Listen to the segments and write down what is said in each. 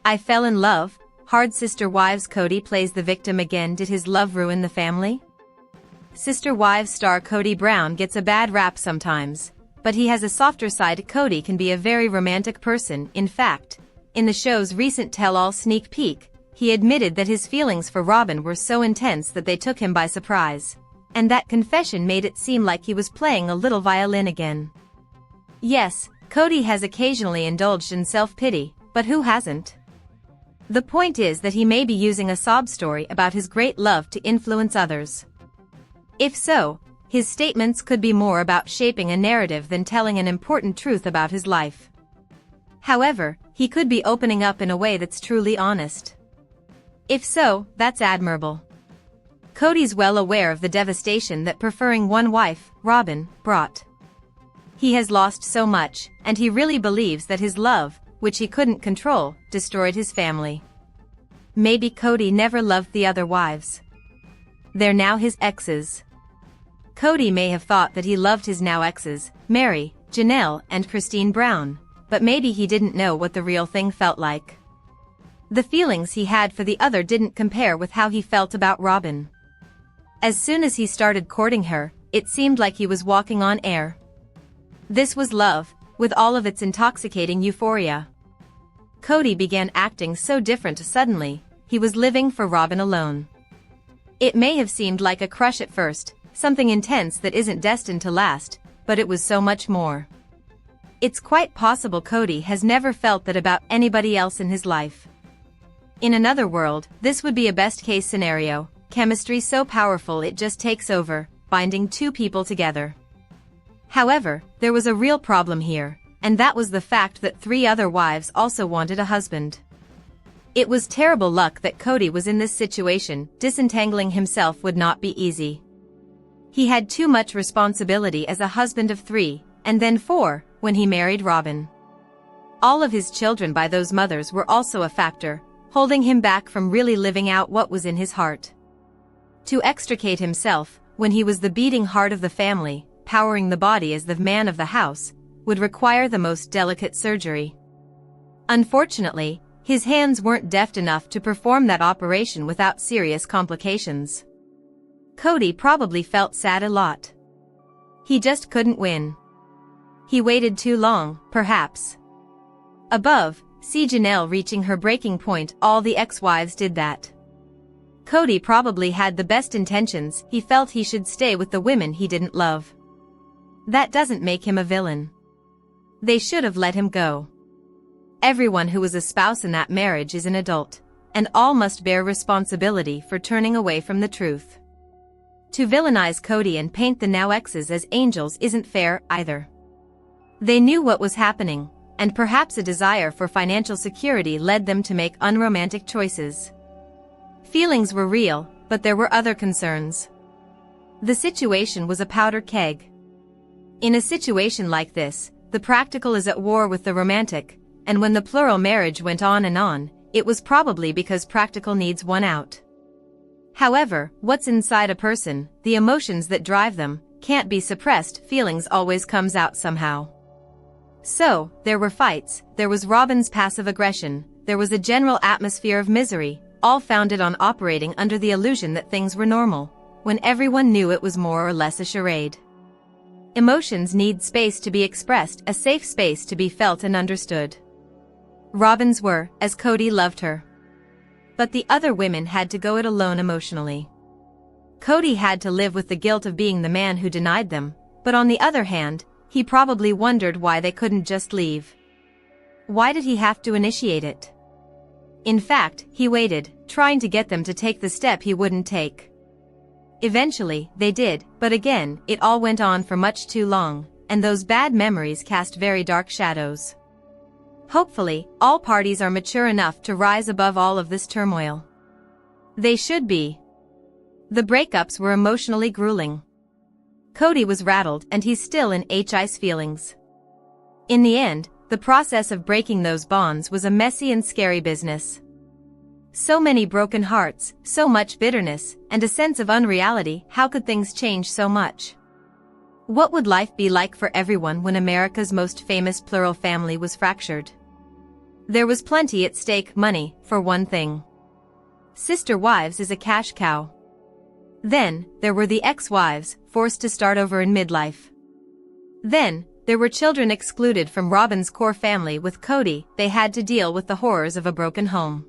I fell in love. Hard Sister Wives. Kody plays the victim again. Did his love ruin the family? Sister Wives star Kody Brown gets a bad rap sometimes, but he has a softer side. Kody can be a very romantic person. In fact, in the show's recent tell-all sneak peek, he admitted that his feelings for Robyn were so intense that they took him by surprise, and that confession made it seem like he was playing a little violin again. Yes, Kody has occasionally indulged in self-pity, but who hasn't? The point is that he may be using a sob story about his great love to influence others. If so, his statements could be more about shaping a narrative than telling an important truth about his life. However, he could be opening up in a way that's truly honest. If so, that's admirable. Kody's well aware of the devastation that preferring one wife, Robyn, brought. He has lost so much, and he really believes that his love, which he couldn't control, destroyed his family. Maybe Kody never loved the other wives. They're now his exes. Kody may have thought that he loved his now exes, Mary, Janelle, and Kody Brown, but maybe he didn't know what the real thing felt like. The feelings he had for the other didn't compare with how he felt about Robyn. As soon as he started courting her, it seemed like he was walking on air. This was love, with all of its intoxicating euphoria. Kody began acting so different suddenly. He was living for Robyn alone. It may have seemed like a crush at first, something intense that isn't destined to last, but it was so much more. It's quite possible Kody has never felt that about anybody else in his life. In another world, this would be a best-case scenario, chemistry so powerful it just takes over, binding two people together. However, there was a real problem here, and that was the fact that 3 other wives also wanted a husband. It was terrible luck that Kody was in this situation. Disentangling himself would not be easy. He had too much responsibility as a husband of 3, and then 4, when he married Robyn. All of his children by those mothers were also a factor, holding him back from really living out what was in his heart. To extricate himself, when he was the beating heart of the family, powering the body as the man of the house, would require the most delicate surgery. Unfortunately, his hands weren't deft enough to perform that operation without serious complications. Kody probably felt sad a lot. He just couldn't win. He waited too long, perhaps. Above, see Janelle reaching her breaking point. All the ex-wives did that. Kody probably had the best intentions. He felt he should stay with the women he didn't love. That doesn't make him a villain. They should have let him go. Everyone who was a spouse in that marriage is an adult, and all must bear responsibility for turning away from the truth. To villainize Kody and paint the now exes as angels isn't fair either. They knew what was happening, and perhaps a desire for financial security led them to make unromantic choices. Feelings were real, but there were other concerns. The situation was a powder keg. In a situation like this, the practical is at war with the romantic, and when the plural marriage went on, it was probably because practical needs won out. However, what's inside a person, the emotions that drive them, can't be suppressed. Feelings always comes out somehow. So, there were fights, there was Robyn's passive aggression, there was a general atmosphere of misery, all founded on operating under the illusion that things were normal, when everyone knew it was more or less a charade. Emotions need space to be expressed, a safe space to be felt and understood. Robyn's were, as Kody loved her. But the other women had to go it alone emotionally. Kody had to live with the guilt of being the man who denied them, but on the other hand, he probably wondered why they couldn't just leave. Why did he have to initiate it? In fact, he waited, trying to get them to take the step he wouldn't take. Eventually, they did, but again, it all went on for much too long, and those bad memories cast very dark shadows. Hopefully, all parties are mature enough to rise above all of this turmoil. They should be. The breakups were emotionally grueling. Kody was rattled and he's still in his feelings. In the end, the process of breaking those bonds was a messy and scary business. So many broken hearts, so much bitterness, and a sense of unreality. How could things change so much? What would life be like for everyone when America's most famous plural family was fractured? There was plenty at stake, money, for one thing. Sister Wives is a cash cow. Then, there were the ex-wives, forced to start over in midlife. Then, there were children excluded from Robyn's core family. With Kody, they had to deal with the horrors of a broken home.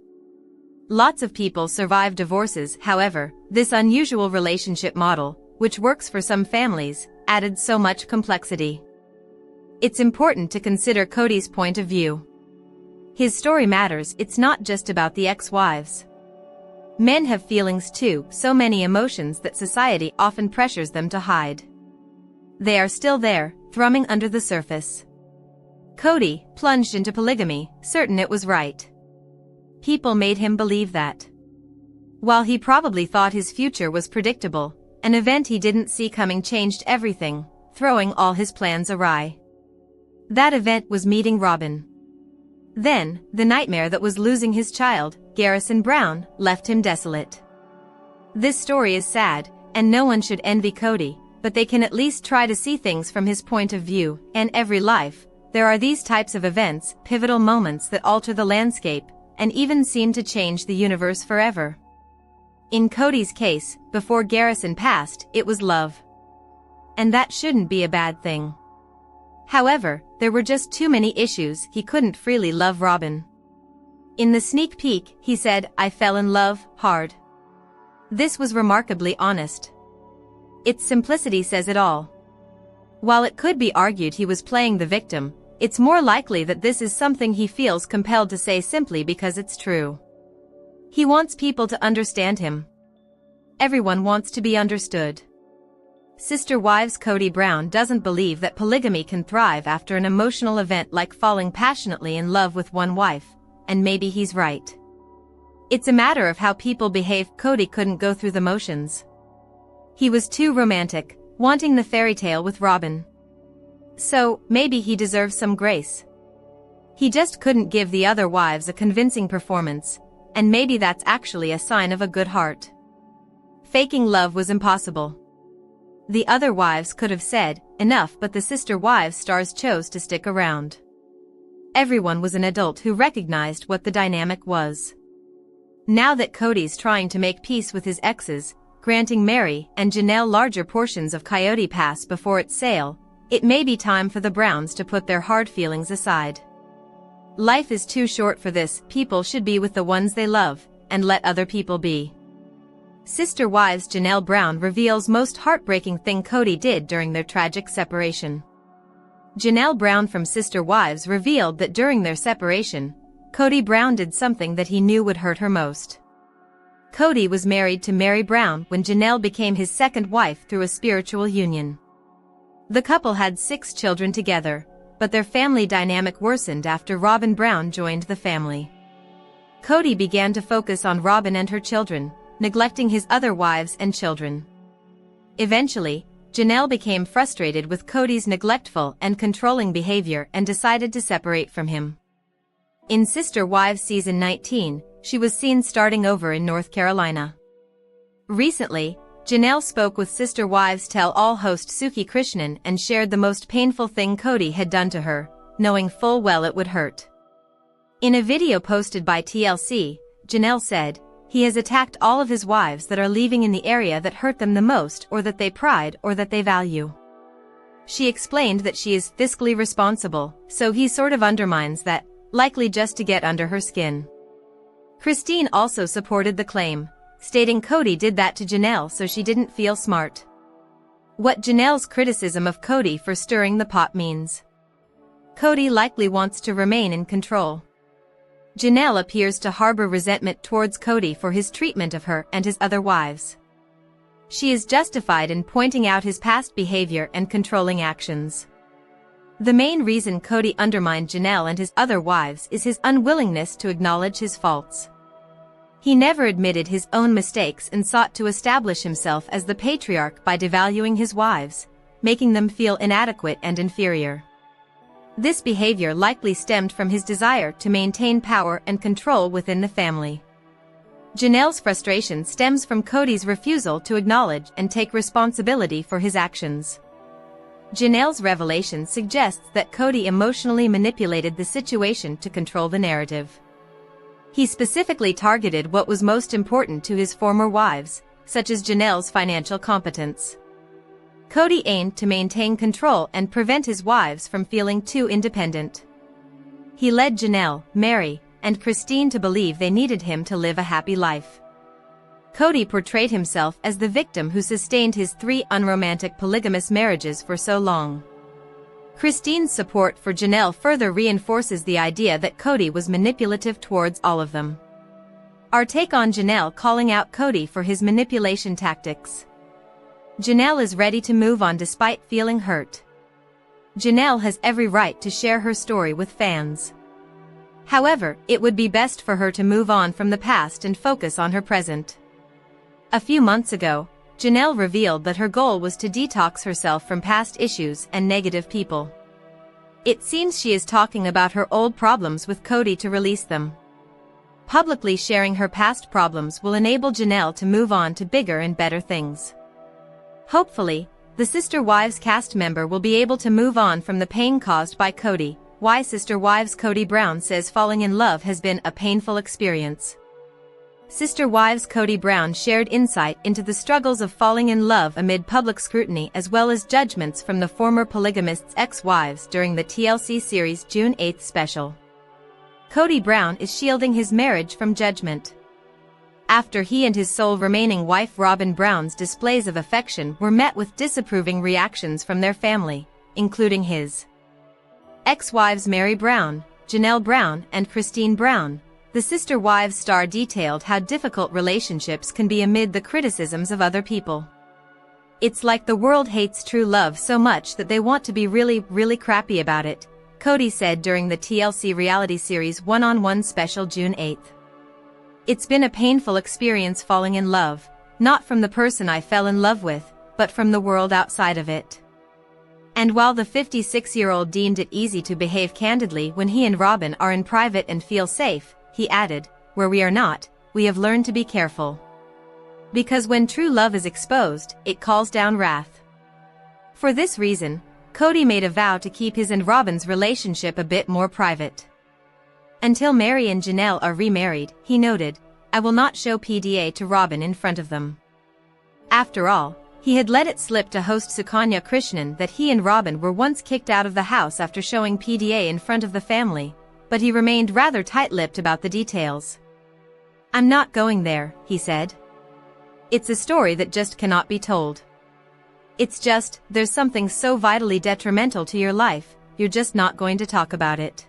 Lots of people survive divorces. However, this unusual relationship model, which works for some families, added so much complexity. It's important to consider Kody's point of view. His story matters. It's not just about the ex-wives. Men have feelings too, so many emotions that society often pressures them to hide. They are still there, thrumming under the surface. Kody plunged into polygamy, certain it was right. People made him believe that. While he probably thought his future was predictable, an event he didn't see coming changed everything, throwing all his plans awry. That event was meeting Robyn. Then, the nightmare that was losing his child, Janelle Brown, left him desolate. This story is sad, and no one should envy Kody, but they can at least try to see things from his point of view. In every life, there are these types of events, pivotal moments that alter the landscape, and even seem to change the universe forever. In Kody's case, before Janelle passed, it was love. And that shouldn't be a bad thing. However, there were just too many issues. He couldn't freely love Robyn. In the sneak peek, he said, "I fell in love, hard." This was remarkably honest. Its simplicity says it all. While it could be argued he was playing the victim, it's more likely that this is something he feels compelled to say simply because it's true. He wants people to understand him. Everyone wants to be understood. Sister Wives Kody Brown doesn't believe that polygamy can thrive after an emotional event like falling passionately in love with one wife, and maybe he's right. It's a matter of how people behave. Kody couldn't go through the motions. He was too romantic, wanting the fairy tale with Robyn. So, maybe he deserves some grace. He just couldn't give the other wives a convincing performance, and maybe that's actually a sign of a good heart. Faking love was impossible. The other wives could have said, enough, but the Sister Wives stars chose to stick around. Everyone was an adult who recognized what the dynamic was. Now that Kody's trying to make peace with his exes, granting Mary and Janelle larger portions of Coyote Pass before its sale, it may be time for the Browns to put their hard feelings aside. Life is too short for this. People should be with the ones they love, and let other people be. Sister Wives Janelle Brown reveals most heartbreaking thing Kody did during their tragic separation. Janelle Brown from Sister Wives revealed that during their separation, Kody Brown did something that he knew would hurt her most. Kody was married to Mary Brown when Janelle became his second wife through a spiritual union. The couple had 6 children together, but their family dynamic worsened after Robyn Brown joined the family. Kody began to focus on Robyn and her children, neglecting his other wives and children. Eventually, Janelle became frustrated with Kody's neglectful and controlling behavior and decided to separate from him. In Sister Wives Season 19, she was seen starting over in North Carolina. Recently, Janelle spoke with Sister Wives Tell All host Suki Krishnan and shared the most painful thing Kody had done to her, knowing full well it would hurt. In a video posted by TLC, Janelle said, "He has attacked all of his wives that are leaving in the area that hurt them the most or that they pride or that they value." She explained that she is fiscally responsible, so he sort of undermines that, likely just to get under her skin. Christine also supported the claim, stating Kody did that to Janelle so she didn't feel smart. What Janelle's criticism of Kody for stirring the pot means. Kody likely wants to remain in control. Janelle appears to harbor resentment towards Kody for his treatment of her and his other wives. She is justified in pointing out his past behavior and controlling actions. The main reason Kody undermined Janelle and his other wives is his unwillingness to acknowledge his faults. He never admitted his own mistakes and sought to establish himself as the patriarch by devaluing his wives, making them feel inadequate and inferior. This behavior likely stemmed from his desire to maintain power and control within the family. Janelle's frustration stems from Kody's refusal to acknowledge and take responsibility for his actions. Janelle's revelation suggests that Kody emotionally manipulated the situation to control the narrative. He specifically targeted what was most important to his former wives, such as Janelle's financial competence. Kody aimed to maintain control and prevent his wives from feeling too independent. He led Janelle, Mary, and Christine to believe they needed him to live a happy life. Kody portrayed himself as the victim who sustained his 3 unromantic polygamous marriages for so long. Christine's support for Janelle further reinforces the idea that Kody was manipulative towards all of them. Our take on Janelle calling out Kody for his manipulation tactics. Janelle is ready to move on despite feeling hurt. Janelle has every right to share her story with fans. However, it would be best for her to move on from the past and focus on her present. A few months ago, Janelle revealed that her goal was to detox herself from past issues and negative people. It seems she is talking about her old problems with Kody to release them. Publicly sharing her past problems will enable Janelle to move on to bigger and better things. Hopefully, the Sister Wives cast member will be able to move on from the pain caused by Kody. Why Sister Wives Kody Brown says falling in love has been a painful experience. Sister Wives Kody Brown shared insight into the struggles of falling in love amid public scrutiny as well as judgments from the former polygamist's ex-wives during the TLC series June 8 special. Kody Brown is shielding his marriage from judgment. After he and his sole remaining wife Robyn Brown's displays of affection were met with disapproving reactions from their family, including his ex-wives Mary Brown, Janelle Brown and Christine Brown, the Sister Wives star detailed how difficult relationships can be amid the criticisms of other people. It's like the world hates true love so much that they want to be really crappy about it, Kody said during the TLC reality series One-on-One special June 8. It's been a painful experience falling in love, not from the person I fell in love with, but from the world outside of it. And while the 56-year-old deemed it easy to behave candidly when he and Robyn are in private and feel safe, he added, where we are not, we have learned to be careful. Because when true love is exposed, it calls down wrath. For this reason, Kody made a vow to keep his and Robyn's relationship a bit more private. Until Mary and Janelle are remarried, he noted, I will not show PDA to Robyn in front of them. After all, he had let it slip to host Sukanya Krishnan that he and Robyn were once kicked out of the house after showing PDA in front of the family, but he remained rather tight-lipped about the details. I'm not going there, he said. It's a story that just cannot be told. It's just, there's something so vitally detrimental to your life, you're just not going to talk about it.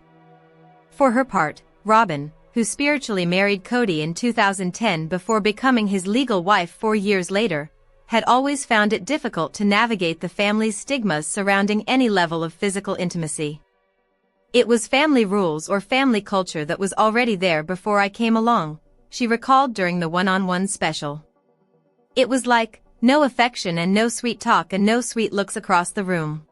For her part, Robyn, who spiritually married Kody in 2010 before becoming his legal wife 4 years later, had always found it difficult to navigate the family's stigmas surrounding any level of physical intimacy. It was family rules or family culture that was already there before I came along, she recalled during the One-on-One special. It was like, no affection and no sweet talk and no sweet looks across the room.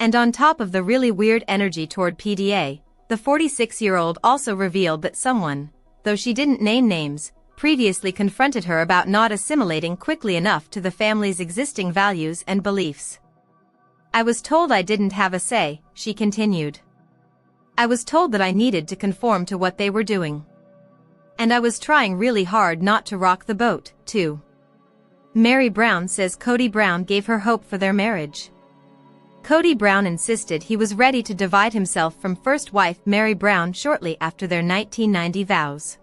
And on top of the really weird energy toward PDA, the 46-year-old also revealed that someone, though she didn't name names, previously confronted her about not assimilating quickly enough to the family's existing values and beliefs. I was told I didn't have a say, she continued. I was told that I needed to conform to what they were doing. And I was trying really hard not to rock the boat, too. Mary Brown says Kody Brown gave her hope for their marriage. Kody Brown insisted he was ready to divide himself from first wife Mary Brown shortly after their 1990 vows.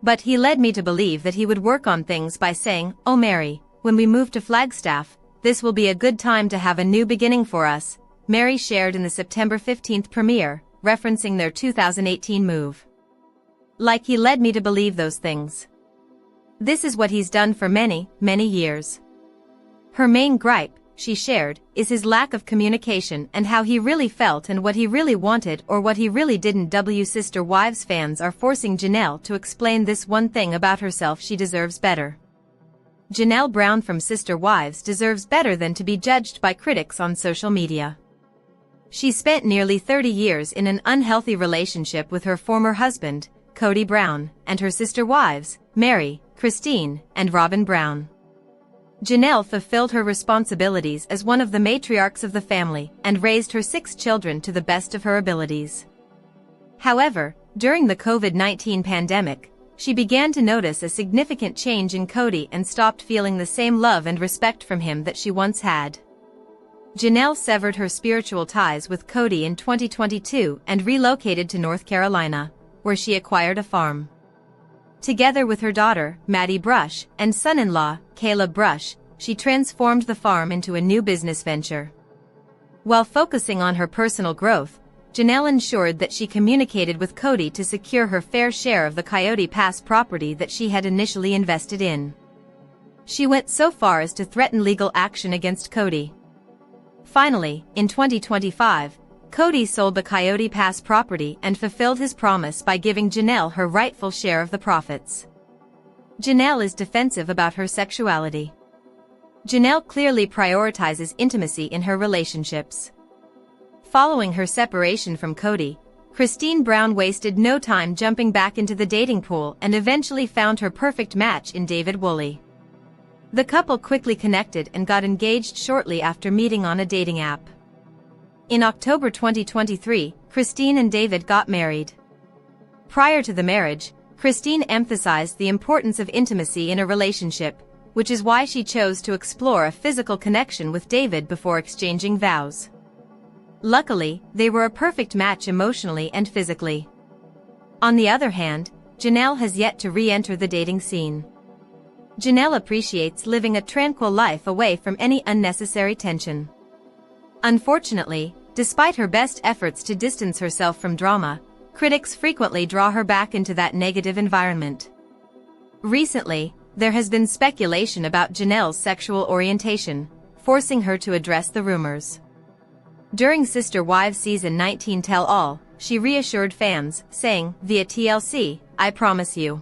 But he led me to believe that he would work on things by saying, "Oh Mary, when we move to Flagstaff, this will be a good time to have a new beginning for us," Mary shared in the September 15th premiere, referencing their 2018 move. Like he led me to believe those things. This is what he's done for many years. Her main gripe, she shared, is his lack of communication and how he really felt and what he really wanted or what he really didn't. Sister Wives fans are forcing Janelle to explain this one thing about herself she deserves better. Janelle Brown from Sister Wives deserves better than to be judged by critics on social media. She spent nearly 30 years in an unhealthy relationship with her former husband, Kody Brown, and her sister wives, Mary, Christine, and Robyn Brown. Janelle fulfilled her responsibilities as one of the matriarchs of the family and raised her 6 children to the best of her abilities. However, during the COVID-19 pandemic, she began to notice a significant change in Kody and stopped feeling the same love and respect from him that she once had. Janelle severed her spiritual ties with Kody in 2022 and relocated to North Carolina, where she acquired a farm. Together with her daughter, Maddie Brush, and son-in-law, Caleb Brush, she transformed the farm into a new business venture. While focusing on her personal growth, Janelle ensured that she communicated with Kody to secure her fair share of the Coyote Pass property that she had initially invested in. She went so far as to threaten legal action against Kody. Finally, in 2025, Kody sold the Coyote Pass property and fulfilled his promise by giving Janelle her rightful share of the profits. Janelle is defensive about her sexuality. Janelle clearly prioritizes intimacy in her relationships. Following her separation from Kody, Kody Brown wasted no time jumping back into the dating pool and eventually found her perfect match in David Woolley. The couple quickly connected and got engaged shortly after meeting on a dating app. In October 2023, Kody and David got married. Prior to the marriage, Kody emphasized the importance of intimacy in a relationship, which is why she chose to explore a physical connection with David before exchanging vows. Luckily, they were a perfect match emotionally and physically. On the other hand, Janelle has yet to re-enter the dating scene. Janelle appreciates living a tranquil life away from any unnecessary tension. Unfortunately, despite her best efforts to distance herself from drama, critics frequently draw her back into that negative environment. Recently, there has been speculation about Janelle's sexual orientation, forcing her to address the rumors. During Sister Wives Season 19 Tell All, she reassured fans, saying, via TLC, "I promise you.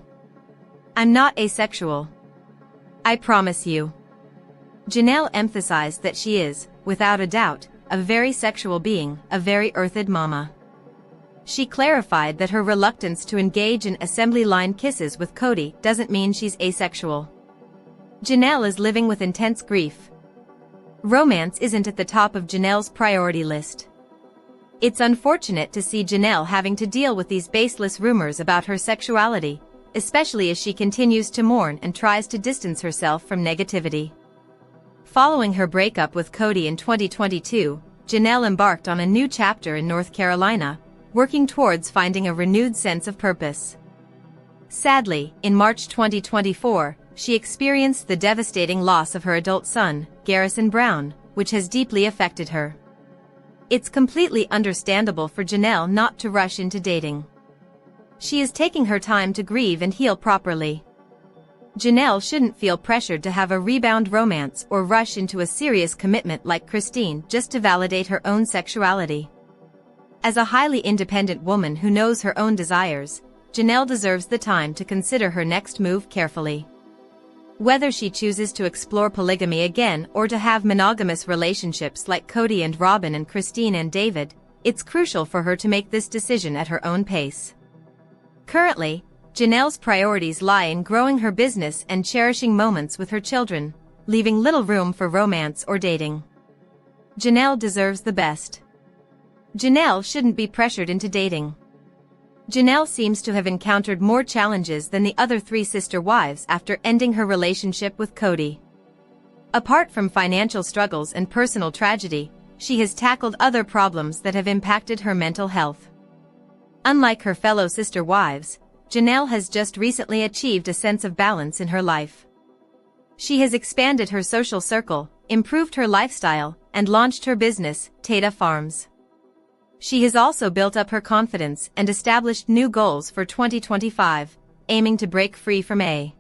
I'm not asexual. I promise you." Janelle emphasized that she is, without a doubt, a very sexual being, a very earthed mama. She clarified that her reluctance to engage in assembly line kisses with Kody doesn't mean she's asexual. Janelle is living with intense grief. Romance isn't at the top of Janelle's priority list. It's unfortunate to see Janelle having to deal with these baseless rumors about her sexuality, especially as she continues to mourn and tries to distance herself from negativity. Following her breakup with Kody in 2022, Janelle embarked on a new chapter in North Carolina, working towards finding a renewed sense of purpose. Sadly, in March 2024, she experienced the devastating loss of her adult son, Garrison Brown, which has deeply affected her. It's completely understandable for Janelle not to rush into dating. She is taking her time to grieve and heal properly. Janelle shouldn't feel pressured to have a rebound romance or rush into a serious commitment like Kody just to validate her own sexuality. As a highly independent woman who knows her own desires, Janelle deserves the time to consider her next move carefully. Whether she chooses to explore polygamy again or to have monogamous relationships like Kody and Robyn and Kody and David, it's crucial for her to make this decision at her own pace. Currently, Janelle's priorities lie in growing her business and cherishing moments with her children, leaving little room for romance or dating. Janelle deserves the best. Janelle shouldn't be pressured into dating. Janelle seems to have encountered more challenges than the other 3 sister wives after ending her relationship with Kody. Apart from financial struggles and personal tragedy, she has tackled other problems that have impacted her mental health. Unlike her fellow sister wives, Janelle has just recently achieved a sense of balance in her life. She has expanded her social circle, improved her lifestyle, and launched her business, Tata Farms. She has also built up her confidence and established new goals for 2025, aiming to break free from A.